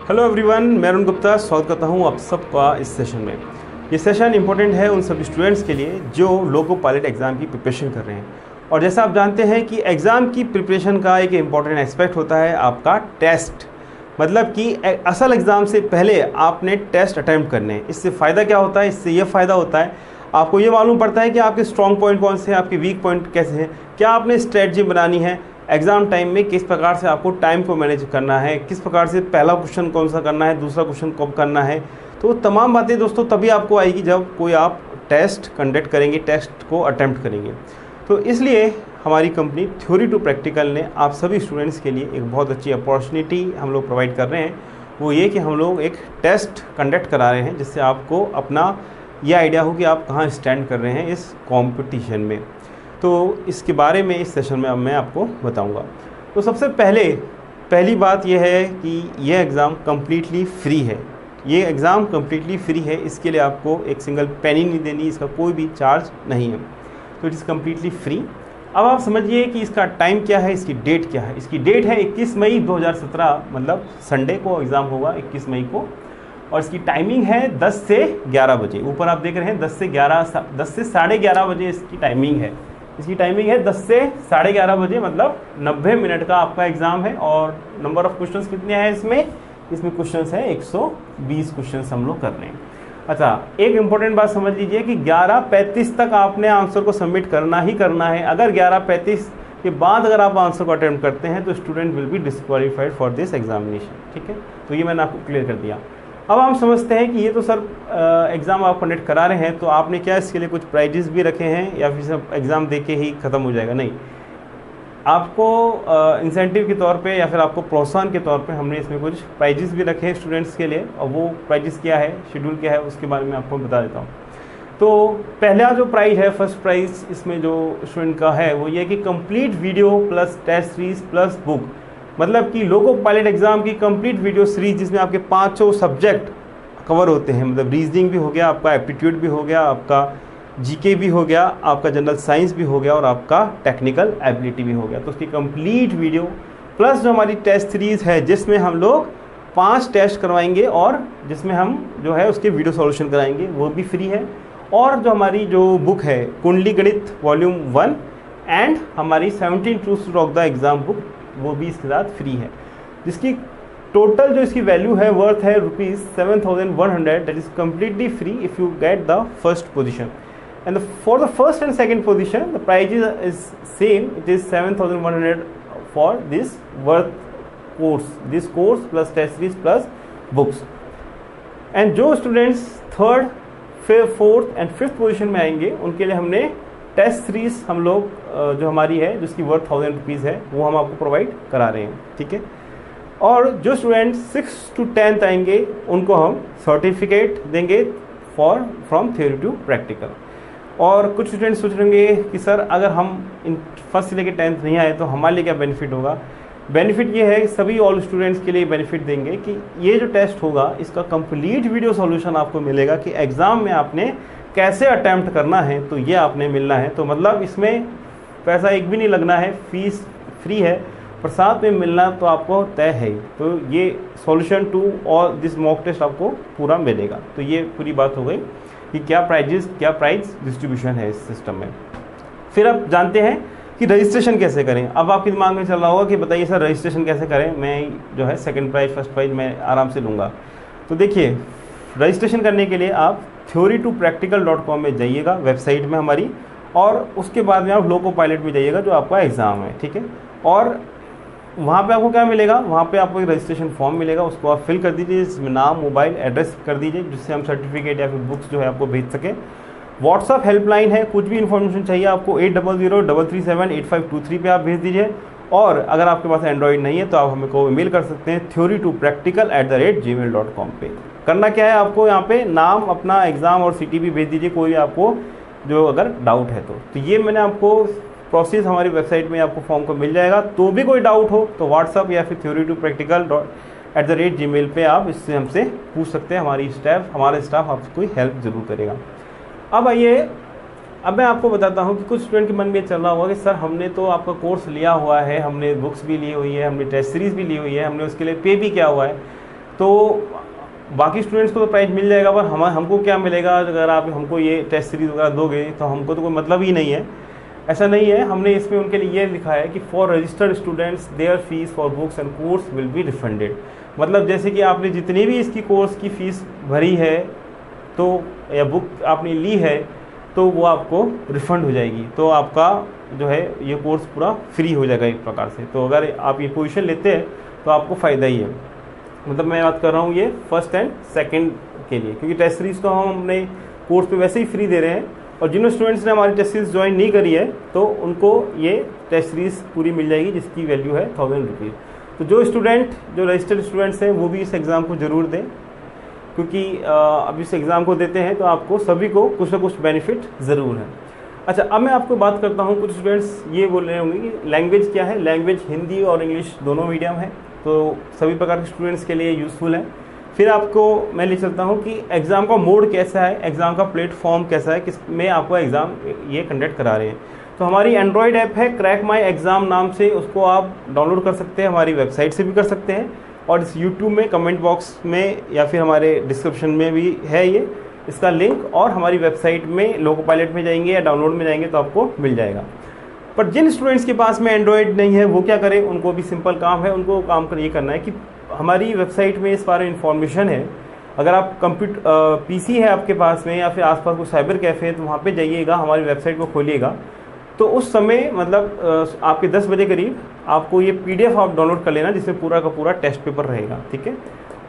Hello everyone, मैं अरुण गुप्ता स्वागत करता हूं आप सबका इस सेशन में। ये सेशन इंपॉर्टेंट है उन सभी स्टूडेंट्स के लिए जो लोको पायलट एग्ज़ाम की प्रिपरेशन कर रहे हैं। और जैसा आप जानते हैं कि एग्ज़ाम की प्रिपरेशन का एक इम्पॉर्टेंट एस्पेक्ट होता है आपका टेस्ट। मतलब कि असल एग्ज़ाम से पहले आपने टेस्ट अटैम्प्ट करने हैं। इससे फ़ायदा क्या होता है? इससे ये फ़ायदा होता है आपको ये मालूम पड़ता है कि आपके स्ट्रॉन्ग पॉइंट कौन से हैं, आपके वीक पॉइंट कैसे हैं, क्या आपने स्ट्रेटजी बनानी है एग्ज़ाम टाइम में, किस प्रकार से आपको टाइम को मैनेज करना है, किस प्रकार से पहला क्वेश्चन कौन सा करना है, दूसरा क्वेश्चन कब करना है। तो तमाम बातें दोस्तों तभी आपको आएगी जब कोई आप टेस्ट कंडक्ट करेंगे, टेस्ट को अटैम्प्ट करेंगे। तो इसलिए हमारी कंपनी थ्योरी टू प्रैक्टिकल ने आप सभी स्टूडेंट्स के लिए एक बहुत अच्छी अपॉर्चुनिटी हम लोग प्रोवाइड कर रहे हैं। वो ये कि हम लोग एक टेस्ट कंडक्ट करा रहे हैं जिससे आपको अपना ये आइडिया हो कि आप कहाँ स्टैंड कर रहे हैं इस कॉम्पिटिशन में। तो इसके बारे में इस सेशन में अब मैं आपको बताऊंगा। तो सबसे पहली बात यह है कि यह एग्ज़ाम कम्प्लीटली फ्री है। ये एग्ज़ाम कम्प्लीटली फ्री है, इसके लिए आपको एक सिंगल पेनी नहीं देनी, इसका कोई भी चार्ज नहीं है। तो इट इज़ कम्प्लीटली फ्री। अब आप समझिए कि इसका टाइम क्या है, इसकी डेट क्या है। इसकी डेट है 21 मई 2017, मतलब संडे को एग्ज़ाम होगा 21 मई को। और इसकी टाइमिंग है 10 से 11 बजे। ऊपर आप देख रहे हैं 10 से साढ़े 11 बजे इसकी टाइमिंग है। इसकी टाइमिंग है 10 से साढ़े 11 बजे, मतलब 90 मिनट का आपका एग्ज़ाम है। और नंबर ऑफ़ क्वेश्चंस कितने हैं इसमें क्वेश्चंस हैं 120 क्वेश्चंस हम लोग कर रहे हैं। अच्छा, एक इम्पॉर्टेंट बात समझ लीजिए कि 11:35 तक आपने आंसर को सबमिट करना ही करना है। अगर 11:35 के बाद अगर आप आंसर को अटेम्प्ट करते हैं तो student will be disqualified for this examination. ठीक है, तो ये मैंने आपको क्लियर कर दिया। अब हम समझते हैं कि ये तो सर एग्ज़ाम आप कंडक्ट करा रहे हैं, तो आपने क्या इसके लिए कुछ प्राइजेस भी रखे हैं या फिर सब एग्ज़ाम दे के ही ख़त्म हो जाएगा? नहीं, आपको इंसेंटिव के तौर पे या फिर आपको प्रोत्साहन के तौर पे हमने इसमें कुछ प्राइजेस भी रखे हैं स्टूडेंट्स के लिए। और वो प्राइजेस क्या है, शेड्यूल क्या है, उसके बारे में आपको बता देता हूँ। तो पहला जो प्राइज़ है, फर्स्ट प्राइज़ इसमें जो स्टूडेंट का है वो ये कि complete video plus test series plus book. मतलब कि लोको पायलट एग्ज़ाम की कंप्लीट वीडियो सीरीज जिसमें आपके 500 सब्जेक्ट कवर होते हैं। मतलब रीजनिंग भी हो गया, आपका एप्टीट्यूड भी हो गया, आपका जीके भी हो गया, आपका जनरल साइंस भी हो गया और आपका टेक्निकल एबिलिटी भी हो गया। तो उसकी कंप्लीट वीडियो प्लस जो हमारी टेस्ट सीरीज़ है जिसमें हम लोग 5 टेस्ट करवाएंगे और जिसमें हम जो है उसके वीडियो सॉल्यूशन कराएंगे, वो भी फ्री है। और जो हमारी जो बुक है कुंडली गणित वॉल्यूम 1 एंड हमारी 17 truths of the exam book, वो भी इसके साथ फ्री है। जिसकी टोटल जो इसकी वैल्यू है वर्थ है ₹7,100। That is completely free if you get the first position. And for the first and second position the prize is same, it is 7,100 for this course plus test series plus books. And जो students third, fourth and fifth position में आएंगे उनके लिए हमने test series हम लोग जो हमारी है जिसकी वर्थ ₹1,000 है वो हम आपको प्रोवाइड करा रहे हैं। ठीक है, और जो स्टूडेंट 6th to 10th आएंगे उनको हम सर्टिफिकेट देंगे फ्रॉम थ्योरी टू प्रैक्टिकल। और कुछ स्टूडेंट सोच रहे होंगे कि सर अगर हम इन फर्स्ट से लेकर 10th नहीं आए तो हमारे लिए क्या बेनिफिट होगा? बेनिफिट ये है सभी ऑल स्टूडेंट्स के लिए बेनिफिट देंगे कि ये जो टेस्ट होगा इसका कंप्लीट वीडियो सॉल्यूशन आपको मिलेगा कि एग्ज़ाम में आपने कैसे अटैम्प्ट करना है, तो ये आपने मिलना है। तो मतलब इसमें पैसा एक भी नहीं लगना है, फीस फ्री है, पर साथ में मिलना तो आपको तय है ही। तो ये solution to all this mock test आपको पूरा मिलेगा। तो ये पूरी बात हो गई कि क्या प्राइज डिस्ट्रीब्यूशन है इस सिस्टम में। फिर आप जानते हैं कि रजिस्ट्रेशन कैसे करें। अब आपके दिमाग में चल रहा होगा कि बताइए सर रजिस्ट्रेशन कैसे करें, मैं जो है सेकंड प्राइज फर्स्ट प्राइज मैं आराम से लूँगा। तो देखिए, रजिस्ट्रेशन करने के लिए आप theorytopractical.com में जाइएगा, वेबसाइट में हमारी, और उसके बाद में आप लोको पायलट में जाइएगा जो आपका एग्ज़ाम है। ठीक है, और वहाँ पे आपको क्या मिलेगा, वहाँ पे आपको एक रजिस्ट्रेशन फॉर्म मिलेगा, उसको आप फिल कर दीजिए, जिसमें नाम, मोबाइल, एड्रेस कर दीजिए, जिससे हम सर्टिफिकेट या फिर बुक्स जो है आपको भेज सकें। व्हाट्सअप हेल्पलाइन है, कुछ भी इन्फॉर्मेशन चाहिए आपको 8003378523 पे आप भेज दीजिए। और अगर आपके पास एंड्रॉइड नहीं है तो आप हमें को ईमेल कर सकते हैं theorytopractical@gmail.com पे। करना क्या है आपको, यहाँ पे नाम, अपना एग्ज़ाम और सिटी भी भेज दीजिए, कोई आपको जो अगर डाउट है तो ये मैंने आपको प्रोसेस हमारी वेबसाइट में आपको फॉर्म को मिल जाएगा। तो भी कोई डाउट हो तो व्हाट्सअप या फिर theorytopractical@gmail पे आप इससे हमसे पूछ सकते हैं। हमारा स्टाफ आपको हेल्प ज़रूर करेगा। अब आइए, अब मैं आपको बताता हूँ कि कुछ स्टूडेंट के मन में चल रहा होगा कि सर हमने तो आपका कोर्स लिया हुआ है, हमने बुक्स भी ली हुई है, हमने टेस्ट सीरीज़ भी ली हुई है, हमने उसके लिए पे भी किया हुआ है, तो बाकी स्टूडेंट्स को तो प्राइज़ मिल जाएगा, पर हमको क्या मिलेगा अगर आप हमको ये टेस्ट सीरीज वगैरह दोगे, तो हमको तो कोई मतलब ही नहीं है। ऐसा नहीं है, हमने इसमें उनके लिए ये लिखा है कि for registered students there fees for books and course will be refunded. मतलब जैसे कि आपने जितनी भी इसकी कोर्स की फ़ीस भरी है तो या बुक आपने ली है तो वो आपको रिफ़ंड हो जाएगी, तो आपका जो है ये कोर्स पूरा फ्री हो जाएगा एक प्रकार से। तो अगर आप ये पोजीशन लेते हैं तो आपको फ़ायदा ही है। मतलब मैं बात कर रहा हूँ ये फर्स्ट एंड सेकंड के लिए, क्योंकि टेस्ट सीरीज़ तो हम अपने कोर्स पे वैसे ही फ्री दे रहे हैं, और जिन स्टूडेंट्स ने हमारी टेस्ट सीरीज़ ज्वाइन नहीं करी है तो उनको ये टेस्ट सीरीज़ पूरी मिल जाएगी, जिसकी वैल्यू है 1000 रुपीज़। तो जो स्टूडेंट जो रजिस्टर्ड स्टूडेंट्स हैं वो भी इस एग्ज़ाम को ज़रूर दें, क्योंकि अब इस एग्ज़ाम को देते हैं तो आपको सभी को कुछ ना कुछ बेनिफिट ज़रूर है। अच्छा, अब मैं आपको बात करता हूँ, कुछ स्टूडेंट्स ये बोल रहे होंगे कि लैंग्वेज क्या है। लैंग्वेज हिंदी और इंग्लिश दोनों मीडियम है, तो सभी प्रकार के स्टूडेंट्स के लिए यूज़फुल है। फिर आपको मैं ले चलता हूँ कि एग्ज़ाम का मोड कैसा है, एग्ज़ाम का प्लेटफॉर्म कैसा है, किस में आपको एग्ज़ाम ये कंडक्ट करा रहे हैं। तो हमारी एंड्रॉयड ऐप है क्रैक माई एग्ज़ाम नाम से, उसको आप डाउनलोड कर सकते हैं, हमारी वेबसाइट से भी कर सकते हैं, और इस यूट्यूब में कमेंट बॉक्स में या फिर हमारे डिस्क्रिप्शन में भी है ये इसका लिंक, और हमारी वेबसाइट में लोको पायलट में जाएंगे या डाउनलोड में जाएंगे तो आपको मिल जाएगा। पर जिन स्टूडेंट्स के पास में एंड्रॉयड नहीं है वो क्या करें, उनको भी सिंपल काम है, उनको काम कर ये करना है कि हमारी वेबसाइट में इस बारे में इंफॉर्मेशन है। अगर आप पीसी है आपके पास में या फिर आसपास कोई साइबर कैफ़े है तो वहाँ पे जाइएगा, हमारी वेबसाइट को खोलिएगा, तो उस समय मतलब आपके 10 बजे करीब आपको ये PDF आप डाउनलोड कर लेना, जिसमें पूरा का पूरा टेस्ट पेपर रहेगा, ठीक है।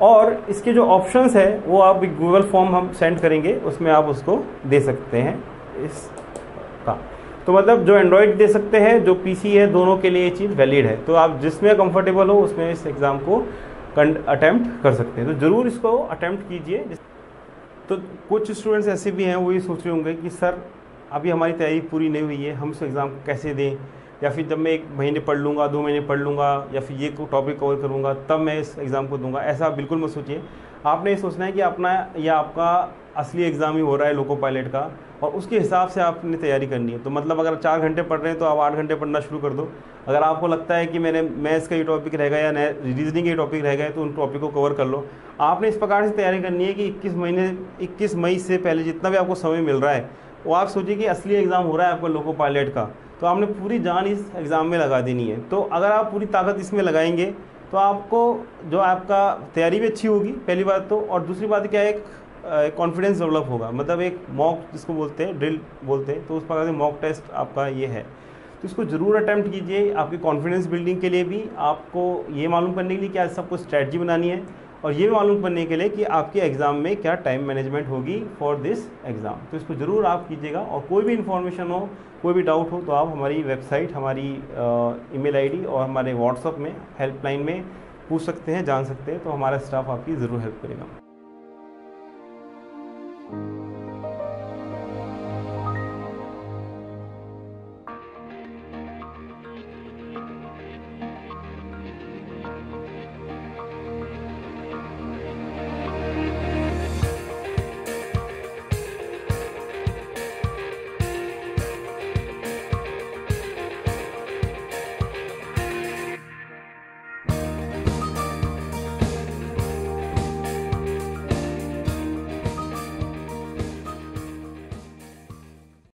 और इसके जो ऑप्शंस है वो आप गूगल फॉर्म हम सेंड करेंगे, उसमें आप उसको दे सकते हैं इसका। तो मतलब जो एंड्रॉयड दे सकते हैं, जो पीसी है, दोनों के लिए ये चीज़ वैलिड है। तो आप जिसमें कंफर्टेबल हो उसमें इस एग्ज़ाम को अटैम्प्ट कर सकते हैं, तो ज़रूर इसको अटैम्प्ट कीजिए। तो कुछ स्टूडेंट्स ऐसे भी हैं वो ये सोच रहे होंगे कि सर अभी हमारी तैयारी पूरी नहीं हुई है, हम इस एग्ज़ाम को कैसे दें, या फिर जब मैं 1 महीने पढ़ लूँगा, 2 महीने पढ़ लूँगा, या फिर ये टॉपिक कवर करूँगा तब मैं इस एग्ज़ाम को दूंगा। ऐसा बिल्कुल मत सोचिए। आपने ये सोचना है कि अपना या आपका असली एग्ज़ाम ही हो रहा है लोको पायलट का, और उसके हिसाब से आपने तैयारी करनी है। तो मतलब अगर 4 घंटे पढ़ रहे हैं तो आप 8 घंटे पढ़ना शुरू कर दो। अगर आपको लगता है कि मैंने मैथ्स का ये टॉपिक रहेगा या रीजनिंग का टॉपिक रहेगा तो उन टॉपिक को कवर कर लो। आपने इस प्रकार से तैयारी करनी है कि 21 मई से पहले जितना भी आपको समय मिल रहा है वो आप सोचिए कि असली एग्ज़ाम हो रहा है आपका लोको पायलट का, तो आपने पूरी जान इस एग्ज़ाम में लगा देनी है। तो अगर आप पूरी ताकत इसमें लगाएंगे तो आपको जो आपका तैयारी भी अच्छी होगी, पहली बात तो, और दूसरी बात क्या है, एक कॉन्फिडेंस डेवलप होगा। मतलब एक मॉक जिसको बोलते हैं, ड्रिल बोलते हैं, तो उस प्रकार से मॉक टेस्ट आपका ये है, तो इसको ज़रूर अटैम्प्ट कीजिए। आपकी कॉन्फिडेंस बिल्डिंग के लिए भी, आपको ये मालूम करने के लिए कि आज सबको स्ट्रैटेजी बनानी है, और ये मालूम करने के लिए कि आपके एग्ज़ाम में क्या टाइम मैनेजमेंट होगी फॉर दिस एग्ज़ाम। तो इसको ज़रूर आप कीजिएगा। और कोई भी इन्फॉर्मेशन हो, कोई भी डाउट हो तो आप हमारी वेबसाइट, हमारी ईमेल आईडी और हमारे व्हाट्सएप में हेल्पलाइन में पूछ सकते हैं, जान सकते हैं, तो हमारा स्टाफ आपकी ज़रूर हेल्प करेगा।